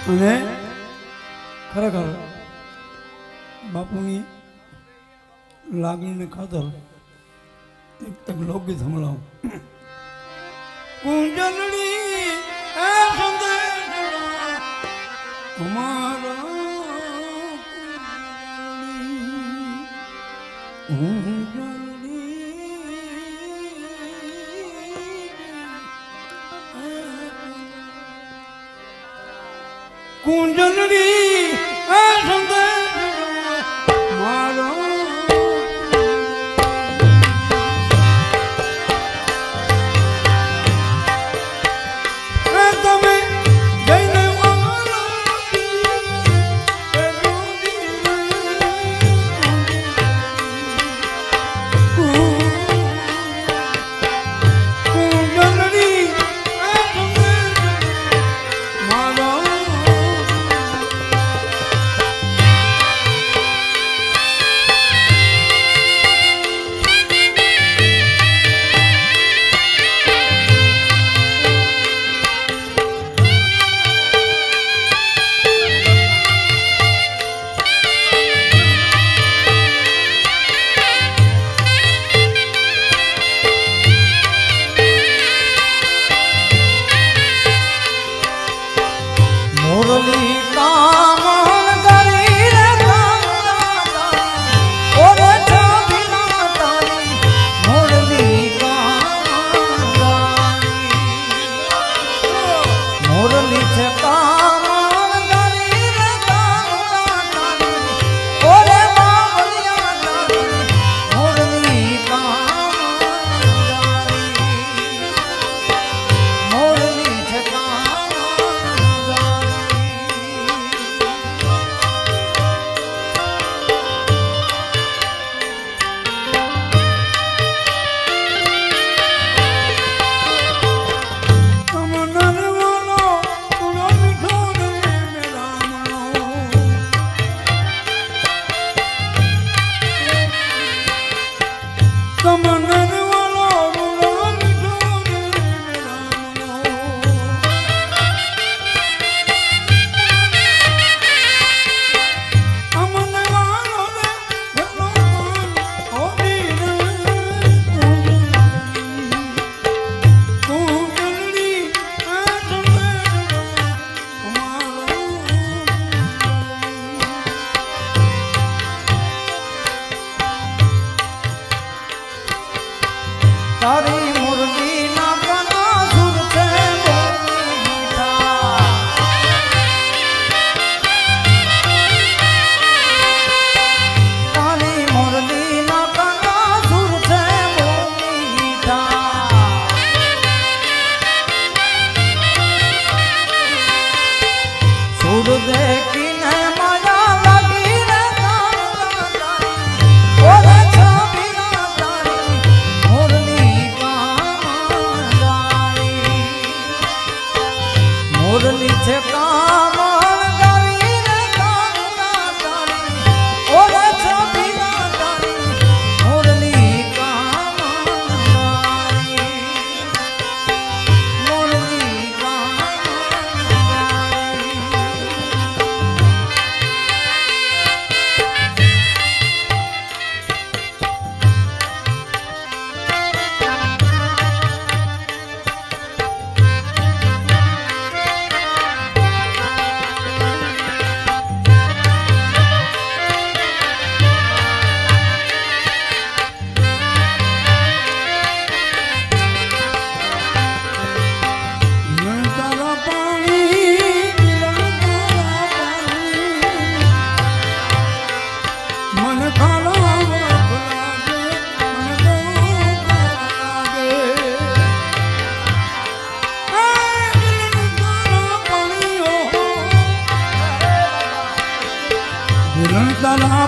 અને ખરેખર બાપુની લાગણીને ખાતર એક લોકગીત સંભળાવું. કુંજલની એ સંદેશા અમારા કુંજલની એ સંદેશા મારો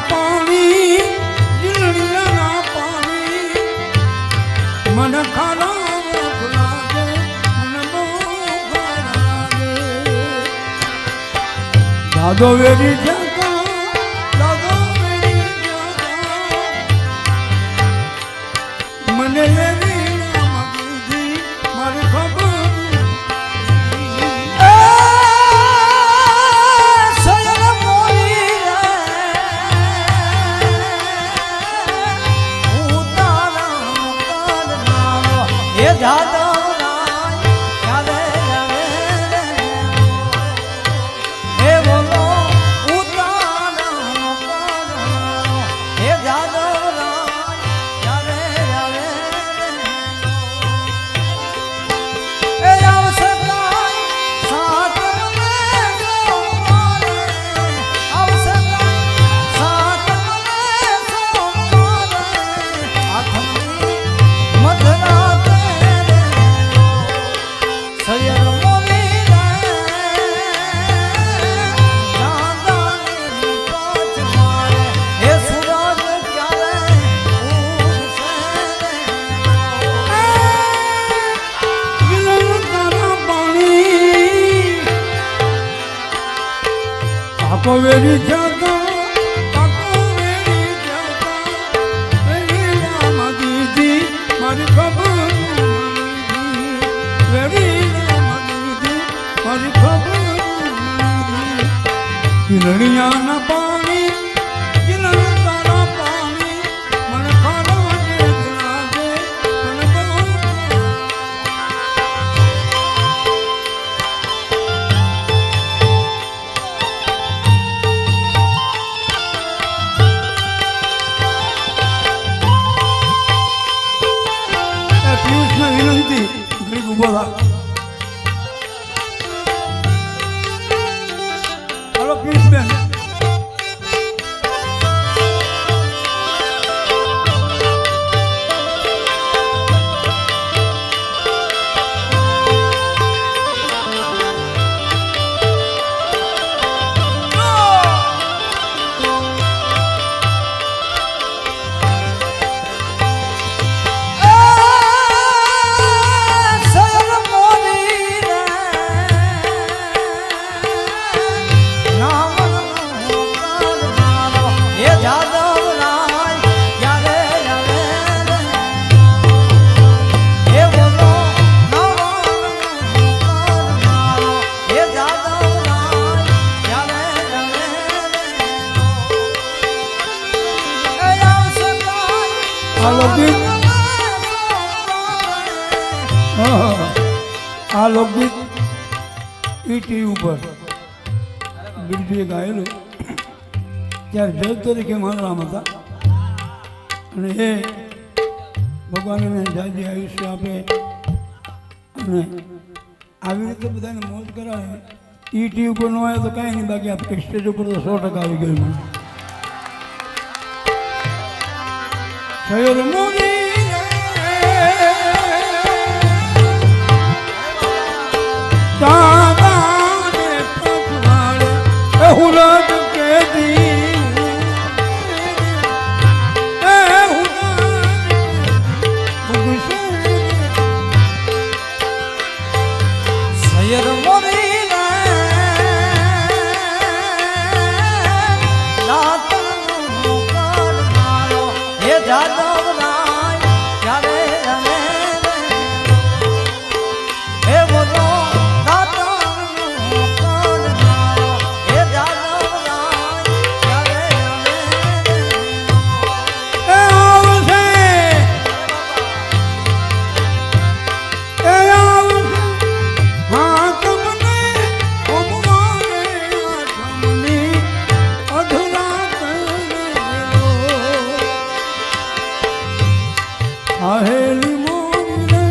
પાણી જીલડીના પાણી મન ખાના લાગે મન બહુ લાગે દાદો વેરી જગા દાદો વેરી જગા મને લેવી ના મગીજી મારી ખબર કાકો વેરી જતા કાકો વેરી જતા વેરી રામ દીદી મારી ખબર વેરી રામ દીદી મારી ખબર કિરણિયાના પાણી કિરણ તારા પાણી મને ખાવા દે લાગે મને બહુ વિનંતી ઘડીક ઉભો થા હલો પિયુષબેન આ લોકગીત ટીવી ઉપર બિરજુએ ગાયેલું ત્યારે જજ તરીકે માનરામ હતા અને એ ભગવાન એને જાજી આયુષ્ય આપે અને આવી રીતે બધાને મોજ કરાવે ટીવી ઉપર ન આવે તો કાંઈ નહીં બાકી આ સ્ટેજ ઉપર તો 100% આવી ગયું મને શહેર મોદી દાદા ને પગવાડે હુરદ કે દી શહેર મોરી હે જાદવ રાય ક્યારે હે બોલો આહેલી મોરે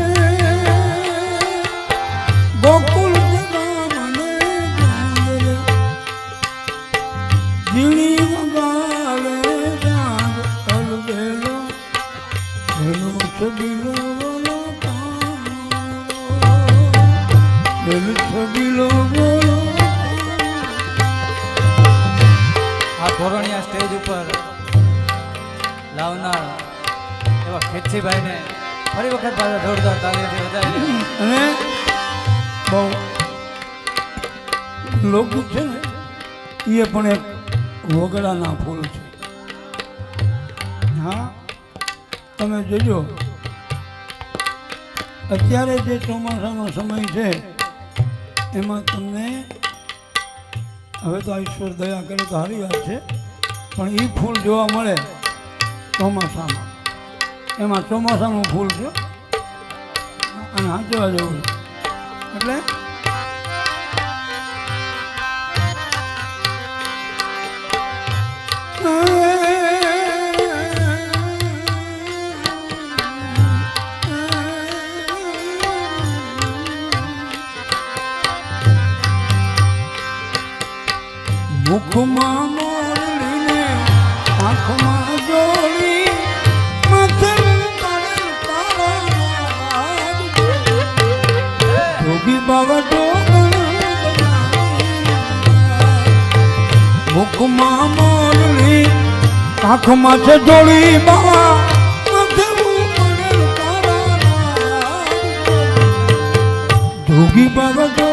ગોકુલ જગા મને ગાંદરે જીણી વગાડે જાગ અલબેલો એનો છબીલો બોલો એનો છબીલો બોલો આ ધોરણિયા સ્ટેજ ઉપર લાવનાર એવા ખેતસીભાઈને ફરી વખત પાછા જોરદાર તાલીમથી વધાવી અને બહુ લોકગીત છે ને એ પણ એક વગડાના ફૂલ છે હા તમે જોજો અત્યારે જે ચોમાસાનો સમય છે એમાં તમને હવે તો ઈશ્વર દયા કરે તો સારી વાત છે પણ એ ફૂલ જોવા મળે ચોમાસામાં એમાં ચોમાસાનું ફૂલ છે અને હાંચવા જેવું એટલે મુખમાં મોરલીને આંખમાં જોડી જોગી બાબા મુખમાં મોરલી આંખમાં છે જોડી બાબા જોગી બાબા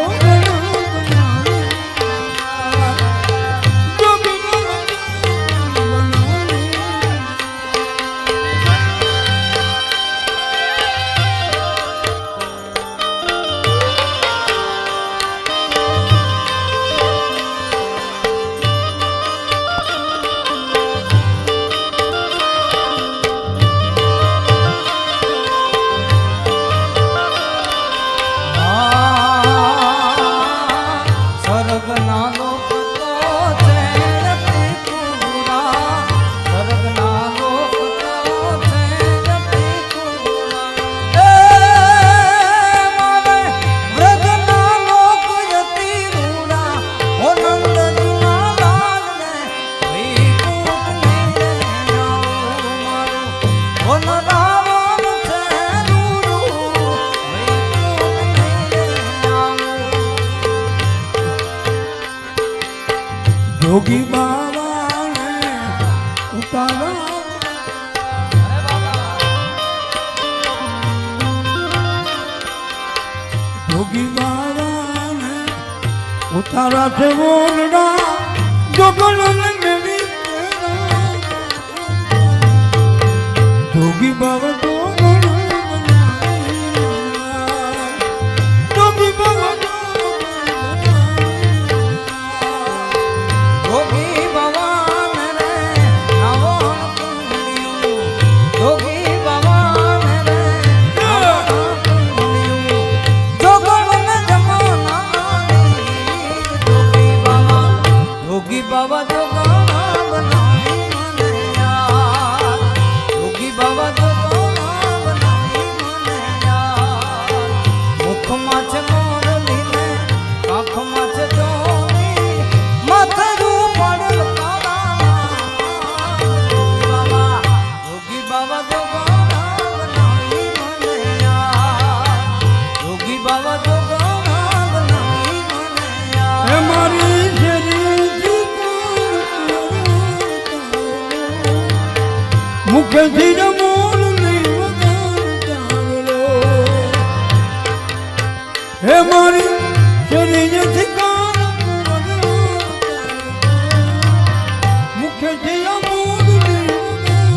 નાનો પતો છે ત્રિપુરા સ્વર્ગ નાનો પતો છે ત્રિપુરા એ મારે વ્રત નાનો કુયતી રૂડા ઓ નંદજીના લાલને વૈકુંઠ લઈને આવું મારું ઓ નરાવણ છે રૂડું વૈકુંઠ લઈને આવું જોગી બાવાને ઉતારા અરે બાબા જોગી બાવાને ઉતારા છે ઓરડા જોગણને મેળી જોગી બાવા જોગી બાવા જોગી ભવાન રે નવણ કુંડલિયું જોગી ભવાન રે નવણ કુંડલિયું જોગણ જમાનાની જોગી બાવા જોગણા બનાવી મને યાર જોગી બાવા જોગણા બનાવી મને યાર મુખમાં છે મોરલીને આંખમાં છે જોની માથરું પડેલ કાળા જોગી બાવા જોગણા બનાવી મને યાર જોગી બાવા જોગણા બનાવી મને યાર હે મારી શરીરથી મુખથી જ મોરલી વગાડતા હે મારી શરીરથી મુખથી જ મોરલી વગાડતા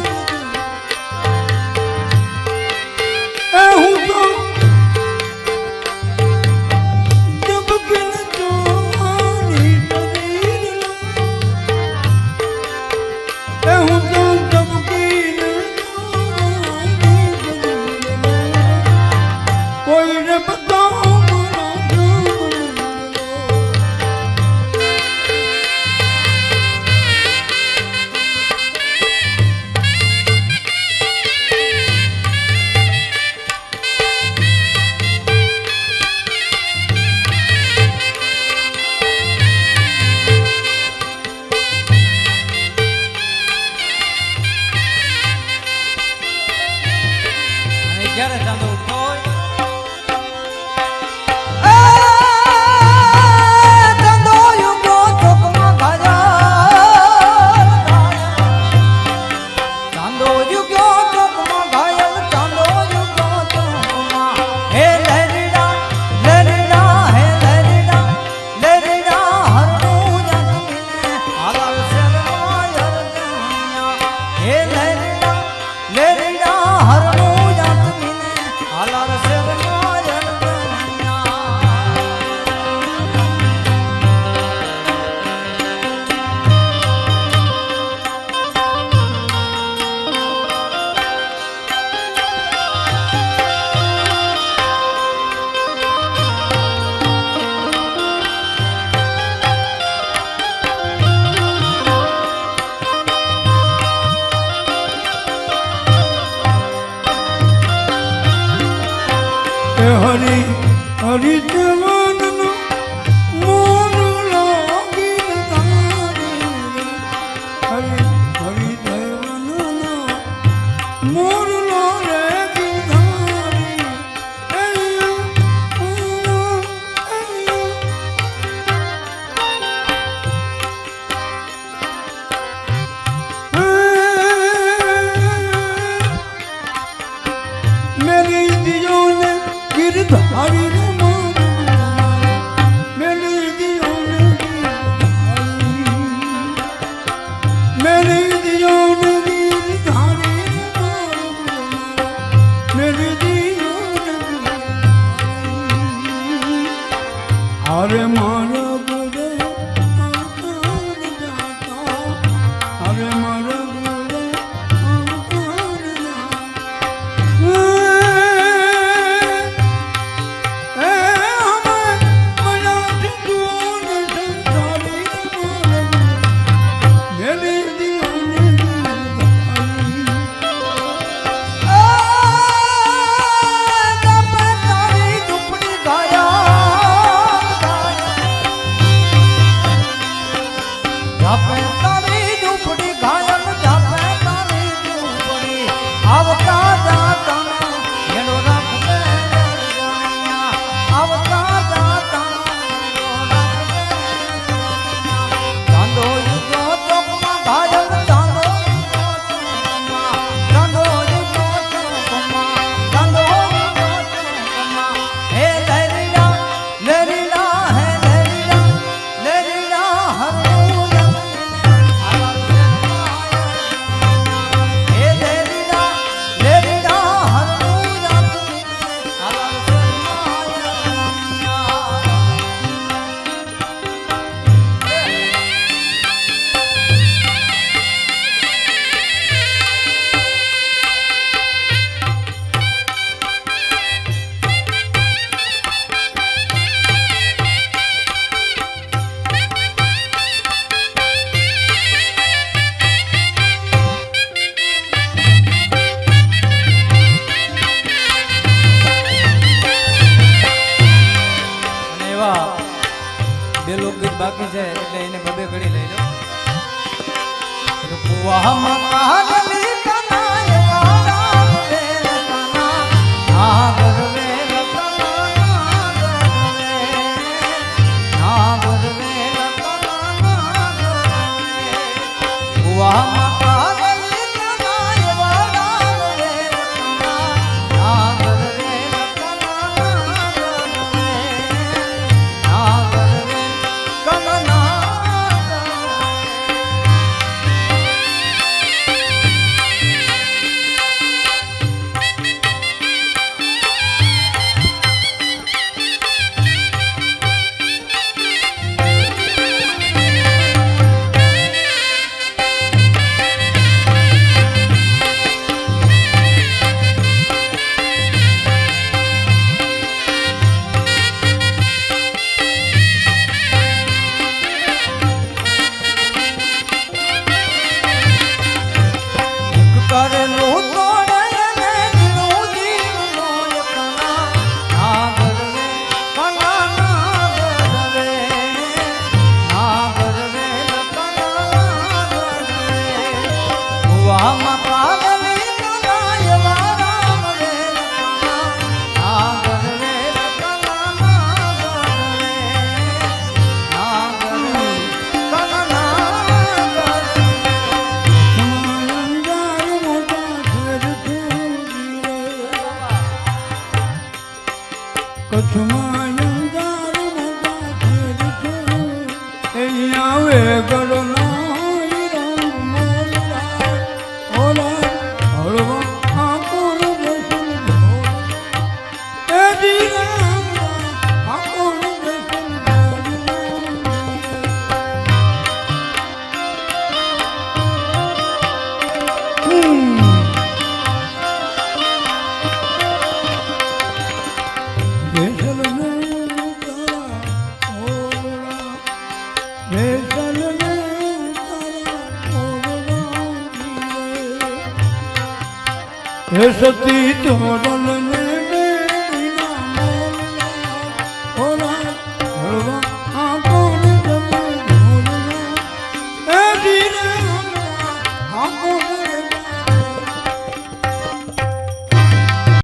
હું તો જબ કિન જોવાની શરીર હું તો જબ કિન જોવાની શરીર કોઈને બતાવો મારા જાપે તારી ઝૂંપડી ઘાયલ જાપે તારી ઝૂંપડી આવતા જાતા એનો રાખે આવતા જાતા ચાંદો યુગો ચોકમાં ઘાયલ ચાંદો ચાંદો યુગો ચોકમાં ચાંદો યુગો ચોકમાં હે લેરીલા લેરીલા હે લેરીલા લેરીલા હરનું હે લેરીલા લેરીલા હરનું બે લોકગીત બાકી છે એટલે એને બબે ઘડી લઈ લો કુવામાં કાગલી કનાય વાળા રે કના નાગર રે કના નાગર રે કના નાગર કુવામાં કાગલી કનાય વાળા રે કના નાગર રે કના નાગર રે કના કરેલું તોડે ને દિલું જીવનો કના નાગર રે કના નાગર રે નાગર રે કના નાગર રે કુવામાં કાગલી કનાય વારામ રે કના નાગર રે કના નાગર રે નાગર રે કના નાગર કચ્છમાં અંધાર મોટા ઘેર છે અહીંયા આવે ગળો નાઈ રંગ મોલા ઓલા હળવા આકોર દર્શન એ જીરામ આકોર દર્શન હે સતી તોરલ